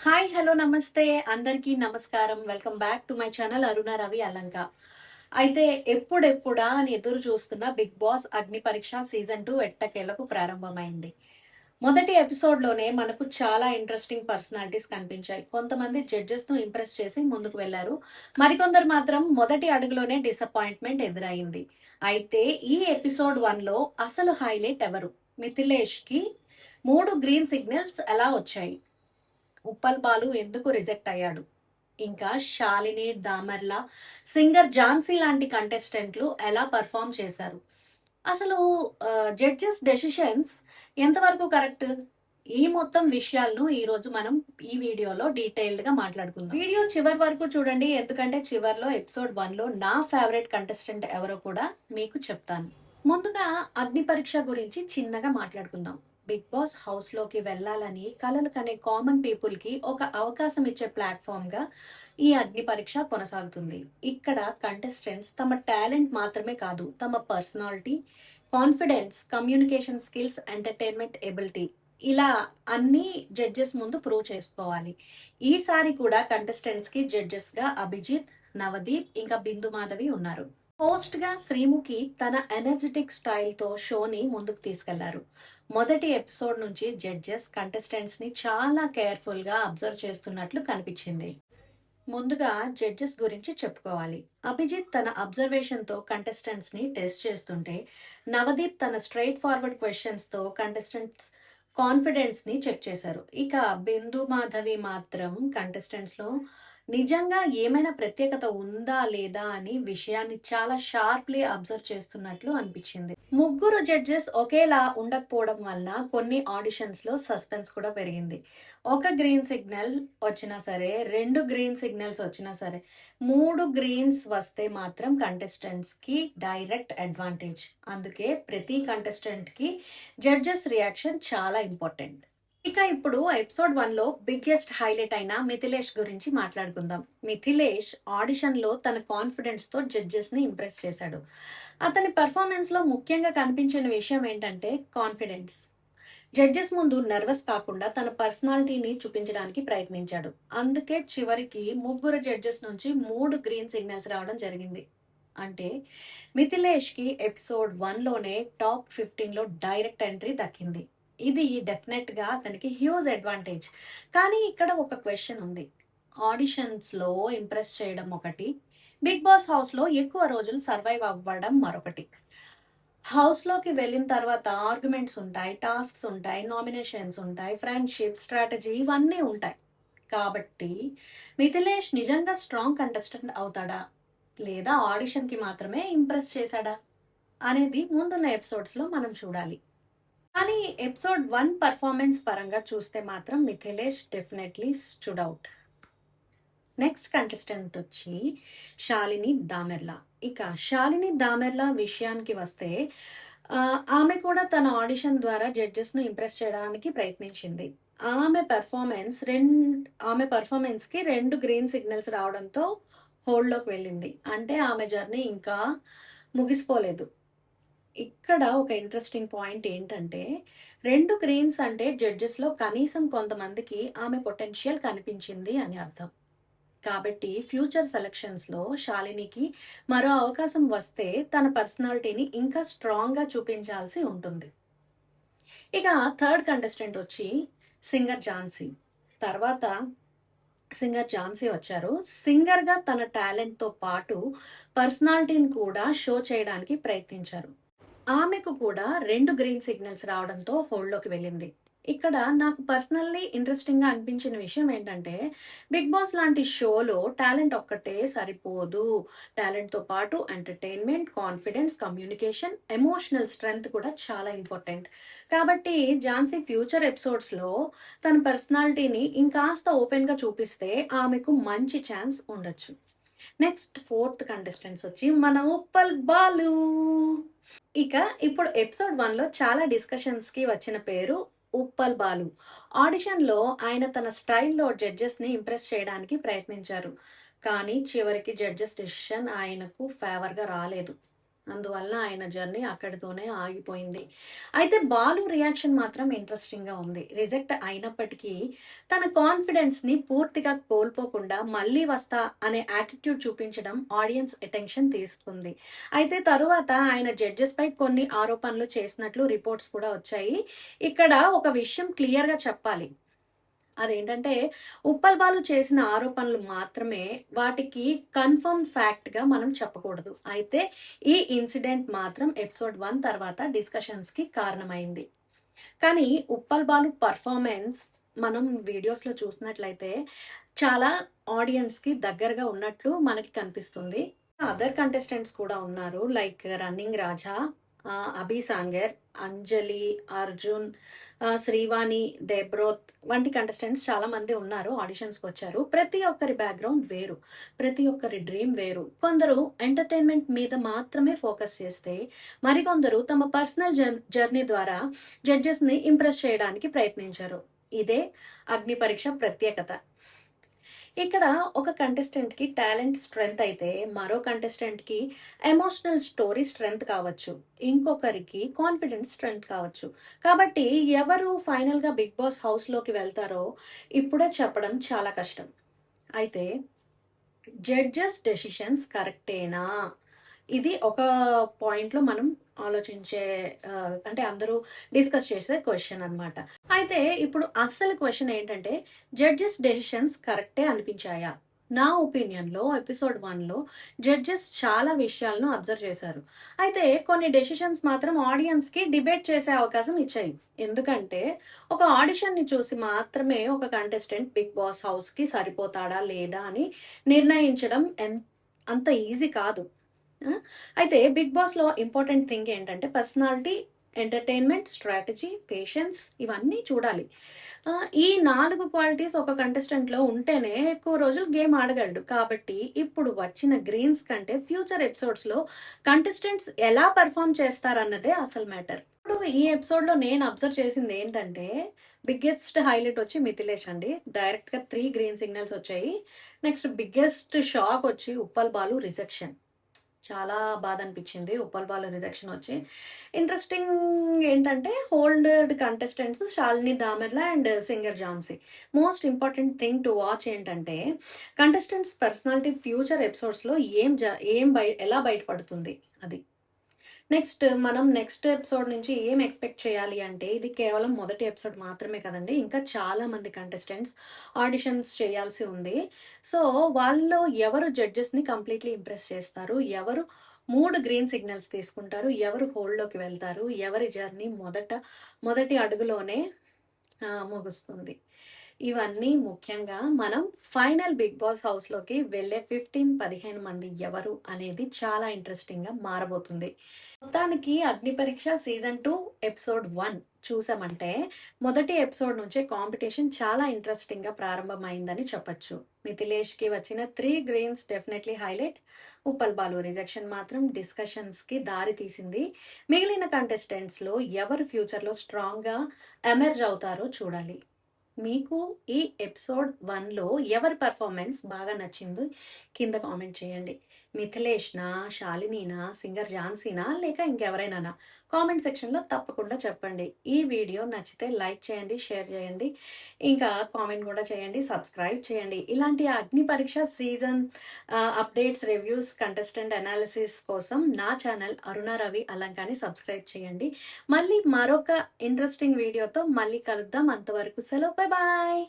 Hi hello నమస్తే అందరికీ నమస్కారం. Welcome back to my channel Aruna Ravi Alanka. అయితే ఎప్పుడెప్పుడా అని ఎదురు చూస్తున్న బిగ్ బాస్ అగ్ని పరీక్ష సీజన్ 2 ఎట్టకేలకు ప్రారంభమైంది. మొదటి ఎపిసోడ్లోనే మనకు చాలా ఇంట్రెస్టింగ్ పర్సనాలిటీస్ కనిపించాయి. కొంతమంది జడ్జెస్ ను ఇంప్రెస్ చేసి ముందుకు వెళ్లారు. మరికొందరు మాత్రం మొదటి అడుగులోనే డిసప్పాయింట్మెంట్ ఎదురైంది. అయితే ఈ ఎపిసోడ్ 1లో అసలు హైలైట్ ఎవరు? మిథిలేష్ కి 3 గ్రీన్ సిగ్నల్స్ ఎలా వచ్చాయి? ఉప్పల్ బాలు ఎందుకు రిజెక్ట్ అయ్యాడు? ఇంకా శాలిని, దామర్ల, సింగర్ ఝాన్సీ లాంటి కంటెస్టెంట్లు ఎలా పర్ఫామ్ చేశారు? అసలు జడ్జెస్ డెసిషన్స్ ఎంతవరకు కరెక్ట్? ఈ మొత్తం విషయాలను ఈ రోజు మనం ఈ వీడియోలో డీటెయిల్డ్ గా మాట్లాడుకుందాం. వీడియో చివరి వరకు చూడండి, ఎందుకంటే చివర్లో ఎపిసోడ్ 1లో నా ఫేవరెట్ కంటెస్టెంట్ ఎవరో కూడా మీకు చెప్తాను. ముందుగా అగ్ని పరీక్ష గురించి చిన్నగా మాట్లాడుకుందాం. బిగ్ బాస్ హౌస్ లోకి వెళ్ళాలని కలలు కనే కామన్ పీపుల్ కి ఒక అవకాశం ఇచ్చే ప్లాట్ఫామ్ గా ఈ అగ్ని పరీక్ష కొనసాగుతుంది. ఇక్కడ కంటెస్టెంట్స్ తమ టాలెంట్ మాత్రమే కాదు, తమ personality, confidence, communication skills, entertainment ability ఇలా అన్ని జడ్జెస్ ముందు ప్రూవ్ చేసుకోవాలి. ఈసారి కూడా కంటెస్టెంట్స్ కి జడ్జెస్ గా అభిజిత్, నవదీప్ ఇంకా బిందు మాధవి ఉన్నారు. హోస్ట్ గా శ్రీముఖి తన ఎనర్జెటిక్ స్టైల్ తో షోని ముందుకు తీసుకెళ్లారు. మొదటి ఎపిసోడ్ నుంచి జడ్జెస్ కంటెస్టెంట్స్ ని చాలా కేర్ఫుల్ గా అబ్జర్వ్ చేస్తున్నట్లు కనిపించింది. ముందుగా జడ్జెస్ గురించి చెప్పుకోవాలి. అభిజిత్ తన అబ్జర్వేషన్ తో కంటెస్టెంట్స్ ని టెస్ట్ చేస్తుంటే, నవదీప్ తన స్ట్రైట్ ఫార్వర్డ్ క్వశ్చన్స్ తో కంటెస్టెంట్స్ కాన్ఫిడెన్స్ ని చెక్ చేశారు. ఇక బిందు మాధవి మాత్రం కంటెస్టెంట్స్ లో నిజంగా ఏమైనా ప్రత్యేకత ఉందా లేదా అని విషయాన్ని చాలా షార్ప్లీ అబ్జర్వ్ చేస్తున్నట్లు అనిపించింది. ముగ్గురు జడ్జెస్ ఒకేలా ఉండకపోవడం వల్ల కొన్ని ఆడిషన్స్ లో సస్పెన్స్ కూడా పెరిగింది. ఒక గ్రీన్ సిగ్నల్ వచ్చినా సరే, 2 గ్రీన్ సిగ్నల్స్ వచ్చినా సరే, 3 గ్రీన్స్ వస్తే మాత్రం కంటెస్టెంట్స్ కి డైరెక్ట్ అడ్వాంటేజ్. అందుకే ప్రతి కంటెస్టెంట్ కి జడ్జెస్ రియాక్షన్ చాలా ఇంపార్టెంట్. ఇక ఇప్పుడు ఎపిసోడ్ 1లో బిగ్గెస్ట్ హైలైట్ అయిన మిథిలేష్ గురించి మాట్లాడుకుందాం. మిథిలేష్ ఆడిషన్ లో తన కాన్ఫిడెన్స్ తో జడ్జెస్ ని ఇంప్రెస్ చేశాడు. అతని పెర్ఫార్మెన్స్ లో ముఖ్యంగా కనిపించిన విషయం ఏంటంటే కాన్ఫిడెన్స్. జడ్జెస్ ముందు నర్వస్ కాకుండా తన పర్సనాలిటీని చూపించడానికి ప్రయత్నించాడు. అందుకే చివరికి ముగ్గురు జడ్జెస్ నుంచి 3 గ్రీన్ సిగ్నల్స్ రావడం జరిగింది. అంటే మిథిలేష్ కి ఎపిసోడ్ 1లోనే టాప్ 15లో డైరెక్ట్ ఎంట్రీ దక్కింది. ఇది డెఫినెట్ గా అతనికి హ్యూజ్ అడ్వాంటేజ్. కానీ ఇక్కడ ఒక క్వశ్చన్ ఉంది. ఆడిషన్స్ లో ఇంప్రెస్ చేయడం ఒకటి, బిగ్ బాస్ హౌస్ లో ఎక్కువ రోజులు సర్వైవ్ అవ్వడం మరొకటి. హౌస్ లోకి వెళ్ళిన తర్వాత ఆర్గ్యుమెంట్స్ ఉంటాయి, టాస్క్స్ ఉంటాయి, నామినేషన్స్ ఉంటాయి, ఫ్రెండ్షిప్, స్ట్రాటజీ ఇవన్నీ ఉంటాయి. కాబట్టి మిథిలేష్ నిజంగా స్ట్రాంగ్ కంటెస్టెంట్ అవుతాడా, లేదా ఆడిషన్ కి మాత్రమే ఇంప్రెస్ చేశాడా అనేది ముందున్న ఎపిసోడ్స్ లో మనం చూడాలి. కానీ ఎపిసోడ్ 1 పర్ఫార్మెన్స్ పరంగా చూస్తే మాత్రం Mithilesh definitely stood out. Next contestant వచ్చి శాలిని దామెర్లా. ఇక శాలిని దామెర్లా విషయానికి వస్తే ఆమె కూడా తన ఆడిషన్ ద్వారా జడ్జెస్ ను ఇంప్రెస్ చేయడానికి ప్రయత్నించింది. ఆమె పర్ఫార్మెన్స్ కి 2 గ్రీన్ సిగ్నల్స్ రావడంతో హోల్డ్ లోకి వెళ్ళింది. అంటే ఆమె జర్నీ ఇంకా ముగిసిపోలేదు. ఇక్కడ ఒక ఇంట్రెస్టింగ్ పాయింట్ ఏంటంటే, 2 గ్రీన్స్ అంటే జడ్జెస్ లో కనీసం కొంతమందికి ఆమె పొటెన్షియల్ కనిపించింది అని అర్థం. కాబట్టి ఫ్యూచర్ సెలక్షన్స్ లో శాలినికి మరో అవకాశం వస్తే తన పర్సనాలిటీని ఇంకా స్ట్రాంగ్ గా చూపించాల్సి ఉంటుంది. ఇక థర్డ్ కంటెస్టెంట్ వచ్చి సింగర్ ఝాన్సీ. తర్వాత సింగర్ ఝాన్సీ వచ్చారు. సింగర్ గా తన టాలెంట్ తో పాటు పర్సనాలిటీని కూడా షో చేయడానికి ప్రయత్నించారు. ఆమెకు కూడా 2 గ్రీన్ సిగ్నల్స్ రావడంతో హోల్డ్ లోకి వెళ్ళింది. ఇక్కడ నాకు పర్సనల్లీ ఇంట్రెస్టింగ్ గా అనిపించిన విషయం ఏంటంటే, బిగ్ బాస్ లాంటి షోలో టాలెంట్ ఒక్కటే సరిపోదు. టాలెంట్ తో పాటు entertainment, confidence, communication, emotional strength కూడా చాలా ఇంపార్టెంట్. కాబట్టి ఝాన్సీ ఫ్యూచర్ ఎపిసోడ్స్ లో తన పర్సనాలిటీని ఇంకాస్త ఓపెన్ గా చూపిస్తే ఆమెకు మంచి ఛాన్స్ ఉండొచ్చు. నెక్స్ట్ ఫోర్త్ కంటెస్టెంట్స్ వచ్చి మన ఉప్పల్ బాలు. ఇక ఇప్పుడు ఎపిసోడ్ 1లో చాలా డిస్కషన్స్ కి వచ్చిన పేరు ఉప్పల్ బాలు. ఆడిషన్ లో ఆయన తన స్టైల్లో జడ్జెస్ ని ఇంప్రెస్ చేయడానికి ప్రయత్నించారు. కానీ చివరికి జడ్జెస్ డెసిషన్ ఆయనకు ఫేవర్ గా రాలేదు. అందువల్ల ఆయన జర్నీ అక్కడితోనే ఆగిపోయింది. అయితే బాలు రియాక్షన్ మాత్రం ఇంట్రెస్టింగ్‌గా ఉంది. రిజెక్ట్ అయినప్పటికీ తన కాన్ఫిడెన్స్‌ని పూర్తిగా కోల్పోకుండా మళ్ళీ వస్తా అనే యాటిట్యూడ్ చూపించడం ఆడియన్స్ అటెన్షన్ తీసుకుంది. అయితే తరువాత ఆయన జడ్జెస్‌పై కొన్ని ఆరోపణలు చేసినట్లు రిపోర్ట్స్ కూడా వచ్చాయి. ఇక్కడ ఒక విషయం క్లియర్‌గా చెప్పాలి. అదేంటంటే, ఉప్పల్ బాలు చేసిన ఆరోపణలు మాత్రమే. వాటికి కన్ఫర్మ్ ఫ్యాక్ట్‌గా మనం చెప్పకూడదు. అయితే ఈ ఇన్సిడెంట్ మాత్రం ఎపిసోడ్ 1 తర్వాత డిస్కషన్స్‌కి కారణమైంది. కానీ ఉప్పల్ బాలు పర్ఫార్మెన్స్ మనం వీడియోస్‌లో చూసినట్లయితే చాలా ఆడియన్స్‌కి దగ్గరగా ఉన్నట్లు మనకి కనిపిస్తుంది. అదర్ కంటెస్టెంట్స్ కూడా ఉన్నారు. లైక్ రన్నింగ్ రాజా, అభి సాంగర్, అంజలి, అర్జున్, శ్రీవాణి, డెబ్రోత్ వంటి కంటెస్టెంట్స్ చాలా మంది ఉన్నారు. ఆడిషన్స్‌కి వచ్చారు. ప్రతి ఒక్కరి బ్యాక్‌గ్రౌండ్ వేరు. ప్రతి ఒక్కరి డ్రీమ్ వేరు. కొందరు ఎంటర్‌టైన్‌మెంట్ మీద మాత్రమే ఫోకస్ చేస్తే, మరికొందరు తమ పర్సనల్ జర్నీ ద్వారా జడ్జెస్‌ని ఇంప్రెస్ చేయడానికి ప్రయత్నించారు. ఇదే అగ్ని పరీక్ష ప్రత్యేకత. ఇక్కడ ఒక కంటెస్టెంట్‌కి టాలెంట్ స్ట్రెంగ్త్ అయితే, మరో కంటెస్టెంట్‌కి ఎమోషనల్ స్టోరీ స్ట్రెంగ్త్ కావచ్చు. ఇంకొకరికి కాన్ఫిడెన్స్ స్ట్రెంగ్త్ కావచ్చు. కాబట్టి ఎవరు ఫైనల్‌గా 'బిగ్ బాస్' హౌస్‌లోకి వెళ్తారో ఇప్పుడే చెప్పడం చాలా కష్టం. అయితే జడ్జెస్ డెసిషన్స్ కరెక్టేనా? ఇది ఒక పాయింట్‌లో మనం ఆలోచించే అంటే అందరూ డిస్కస్ చేసే క్వెషన్ అన్నమాట. అయితే ఇప్పుడు అసలు క్వెషన్ ఏంటంటే, జడ్జెస్ డెసిషన్స్ కరెక్టే అనిపించాయా? నా ఒపీనియన్‌లో ఎపిసోడ్ 1లో జడ్జెస్ చాలా విషయాలను అబ్జర్వ్ చేశారు. అయితే కొన్ని డెసిషన్స్ మాత్రం ఆడియన్స్‌కి డిబేట్ చేసే అవకాశం ఇచ్చాయి. ఎందుకంటే ఒక ఆడిషన్‌ని చూసి మాత్రమే ఒక కంటెస్టెంట్ 'బిగ్ బాస్' హౌస్‌కి సరిపోతాడా లేదా అని నిర్ణయించడం అంత ఈజీ కాదు. ఆ! అయితే 'బిగ్ బాస్‌లో' ఇంపార్టెంట్ థింగ్ ఏంటంటే పర్సనాలిటీ, ఎంటర్‌టైన్‌మెంట్, స్ట్రాటజీ, పేషెన్స్ ఇవన్నీ చూడాలి. ఈ 4 క్వాలిటీస్ ఒక కంటెస్టెంట్‌లో ఉంటేనే ఎక్కువ రోజులు గేమ్ ఆడగలడు. కాబట్టి ఇప్పుడు వచ్చిన గ్రీన్స్ కంటే ఫ్యూచర్ ఎపిసోడ్స్‌లో కంటెస్టెంట్స్ ఎలా పెర్ఫార్మ్ చేస్తారన్నదే అసలు మ్యాటర్. ఇప్పుడు ఈ ఎపిసోడ్‌లో నేను అబ్జర్వ్ చేసింది ఏంటంటే బిగ్గెస్ట్ హైలైట్ వచ్చి మిథిలేష్ అండి. డైరెక్ట్‌గా 3 గ్రీన్ సిగ్నల్స్ వచ్చాయి. నెక్స్ట్ బిగ్గెస్ట్ షాక్ వచ్చి ఉప్పల్ బాలు రిజెక్షన్. చాలా బాధ అనిపించింది ఉప్పల్ బాలు రిజెక్షన్ వచ్చి. ఇంట్రెస్టింగ్ ఏంటంటే హోల్డెడ్ contestants Shalini Damerla and singer Jhansi. Most important thing to watch ఏంటంటే కంటెస్టెంట్స్ పర్సనాలిటీ ఫ్యూచర్ ఎపిసోడ్స్‌లో ఎలా బయటపడుతుంది అది. నెక్స్ట్ ఎపిసోడ్ నుంచి ఏం ఎక్స్‌పెక్ట్ చేయాలి అంటే, ఇది కేవలం మొదటి ఎపిసోడ్ మాత్రమే కదండీ! ఇంకా చాలా మంది కంటెస్టెంట్స్ ఆడిషన్స్ చేయాల్సి ఉంది. సో, వాళ్ళలో ఎవరు జడ్జెస్‌ని కంప్లీట్‌లీ ఇంప్రెస్ చేస్తారు? ఎవరు 3 గ్రీన్ సిగ్నల్స్ తీసుకుంటారు? ఎవరు హోల్డ్‌లోకి వెళ్తారు? ఎవరి జర్నీ మొదటి అడుగులోనే ముగుస్తుంది. ఇవన్నీ ముఖ్యంగా మనం ఫైనల్ 'బిగ్ బాస్' హౌస్‌లోకి వెళ్ళే 15 మంది ఎవరు అనేది చాలా ఇంట్రెస్టింగ్‌గా మారబోతుంది. మొత్తానికి 'అగ్ని పరీక్ష' సీజన్ 2 ఎపిసోడ్ 1 చూసామంటే, మొదటి ఎపిసోడ్ నుంచే కాంపిటీషన్ చాలా ఇంట్రెస్టింగ్‌గా ప్రారంభమైందని చెప్పొచ్చు. మిథిలేష్‌కి వచ్చిన 3 greens definitely highlight. Uppal Balu rejection మాత్రం డిస్కషన్స్‌కి దారి తీసింది. మిగిలిన కంటెస్టెంట్స్‌లో ఎవరు ఫ్యూచర్‌లో స్ట్రాంగ్‌గా ఎమర్జ్ అవుతారో చూడాలి. మీకు ఈ ఎపిసోడ్ 1లో ఎవరి పెర్ఫార్మెన్స్ బాగా నచ్చిందో కింద కామెంట్ చేయండి. మిథిలేష్‌నా? శాలినీనా? సింగర్ ఝాన్సీనా? లేక ఇంకెవరైనానా? కామెంట్ సెక్షన్‌లో తప్పకుండా చెప్పండి. ఈ వీడియో నచ్చితే లైక్ చేయండి, షేర్ చేయండి. ఇంకా కామెంట్ కూడా చేయండి, సబ్స్క్రైబ్ చేయండి. ఇలాంటి Agni Pariksha season updates, reviews, contestant analysis కోసం నా ఛానల్ అరుణ రవి అలంకాని సబ్స్క్రైబ్ చేయండి. మళ్ళీ మరొక ఇంట్రెస్టింగ్ వీడియోతో మళ్ళీ కలుద్దాం. అంతవరకు సెలవు. Bye bye.